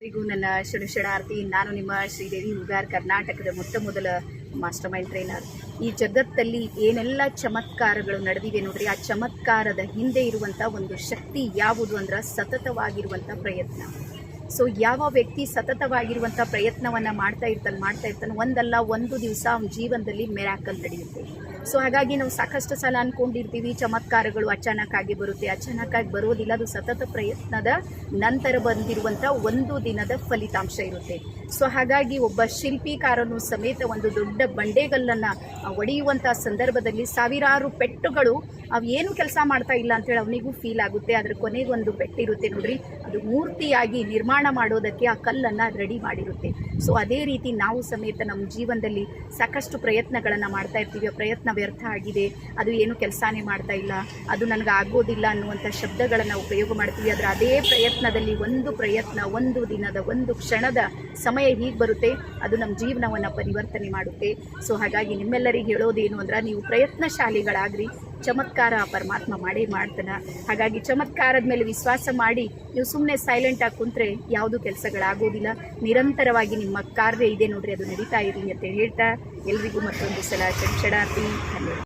ಎಲ್ಲರಿಗೂ ನನ್ನ ಶರಣಾರ್ಥಿ. ನಾನು ನಿಮ್ಮ ಶ್ರೀದೇವಿ ಹೂಗಾರ್, ಕರ್ನಾಟಕದ ಮೊದಲ ಮಾಸ್ಟರ್ ಮೈಂಡ್ ಟ್ರೈನರ್. ಈ ಜಗತ್ತಲ್ಲಿ ಏನೆಲ್ಲ ಚಮತ್ಕಾರಗಳು ನಡೆದಿವೆ ನೋಡ್ರಿ, ಆ ಚಮತ್ಕಾರದ ಹಿಂದೆ ಇರುವಂಥ ಒಂದು ಶಕ್ತಿ ಯಾವುದು ಅಂದ್ರೆ ಸತತವಾಗಿರುವಂಥ ಪ್ರಯತ್ನ. ಸೊ ಯಾವ ವ್ಯಕ್ತಿ ಸತತವಾಗಿರುವಂಥ ಪ್ರಯತ್ನವನ್ನು ಮಾಡ್ತಾ ಇರ್ತಾನೆ ಒಂದಲ್ಲ ಒಂದು ದಿವಸ ಅವನ ಜೀವನದಲ್ಲಿ ಮಿರಾಕಲ್ ನಡೆಯುತ್ತೆ. ಸೊ ಹಾಗಾಗಿ ನಾವು ಸಾಕಷ್ಟು ಸಲ ಅಂದ್ಕೊಂಡಿರ್ತೀವಿ ಚಮತ್ಕಾರಗಳು ಅಚಾನಕ್ಕಾಗಿ ಬರುತ್ತೆ. ಅಚಾನಕ್ಕಾಗಿ ಬರೋದಿಲ್ಲ, ಅದು ಸತತ ಪ್ರಯತ್ನದ ನಂತರ ಬಂದಿರುವಂಥ ಒಂದು ದಿನದ ಫಲಿತಾಂಶ ಇರುತ್ತೆ. ಸೊ ಹಾಗಾಗಿ ಒಬ್ಬ ಶಿಲ್ಪಿಕಾರನು ಸಮೇತ ಒಂದು ದೊಡ್ಡ ಬಂಡೆಗಲ್ಲನ್ನು ಒಡೆಯುವಂಥ ಸಂದರ್ಭದಲ್ಲಿ ಸಾವಿರಾರು ಪೆಟ್ಟುಗಳು ಅವು ಏನು ಕೆಲಸ ಮಾಡ್ತಾ ಇಲ್ಲ ಅಂತೇಳಿ ಅವನಿಗೂ ಫೀಲ್ ಆಗುತ್ತೆ. ಅದ್ರ ಕೊನೆಗೊಂದು ಪೆಟ್ಟಿರುತ್ತೆ ನೋಡ್ರಿ, ಅದು ಮೂರ್ತಿಯಾಗಿ ನಿರ್ಮಾಣ ಮಾಡೋದಕ್ಕೆ ಆ ಕಲ್ಲನ್ನು ರೆಡಿ ಮಾಡಿರುತ್ತೆ. ಸೊ ಅದೇ ರೀತಿ ನಾವು ಸಮೇತ ನಮ್ಮ ಜೀವನದಲ್ಲಿ ಸಾಕಷ್ಟು ಪ್ರಯತ್ನಗಳನ್ನು ಮಾಡ್ತಾ ಇರ್ತೀವಿ. ಆ ಪ್ರಯತ್ನ ವ್ಯರ್ಥ ಆಗಿದೆ, ಅದು ಏನು ಕೆಲಸನೇ ಮಾಡ್ತಾ ಇಲ್ಲ, ಅದು ನನಗೆ ಆಗೋದಿಲ್ಲ ಅನ್ನುವಂಥ ಶಬ್ದಗಳನ್ನು ಉಪಯೋಗ ಮಾಡ್ತೀವಿ. ಆದರೆ ಅದೇ ಪ್ರಯತ್ನದಲ್ಲಿ ಒಂದು ಪ್ರಯತ್ನ, ಒಂದು ದಿನದ, ಒಂದು ಕ್ಷಣದ ಸಮಯ ಹೀಗೆ ಬರುತ್ತೆ, ಅದು ನಮ್ಮ ಜೀವನವನ್ನು ಪರಿವರ್ತನೆ ಮಾಡುತ್ತೆ. ಸೊ ಹಾಗಾಗಿ ನಿಮ್ಮೆಲ್ಲರಿಗೆ ಹೇಳೋದೇನು ಅಂದ್ರೆ, ನೀವು ಪ್ರಯತ್ನಶಾಲಿಗಳಾಗ್ರಿ, ಚಮತ್ಕಾರ ಪರಮಾತ್ಮ ಮಾಡೇ ಮಾಡ್ತಾನೆ. ಹಾಗಾಗಿ ಚಮತ್ಕಾರದ ಮೇಲೆ ವಿಶ್ವಾಸ ಮಾಡಿ ನೀವು ಸುಮ್ಮನೆ ಸೈಲೆಂಟಾಗಿ ಕುಂತ್ರೆ ಯಾವುದೂ ಕೆಲಸಗಳಾಗೋದಿಲ್ಲ. ನಿರಂತರವಾಗಿ ನಿಮ್ಮ ಕಾರ್ಯ ಇದೆ ನೋಡ್ರಿ, ಅದು ನಡೀತಾ ಇರಲಿ ಅಂತ ಹೇಳ್ತಾ ಎಲ್ರಿಗೂ ಮತ್ತೊಂದು ಸಲ ಶರಣಾರ್ಥಿ. ಧನ್ಯವಾದ.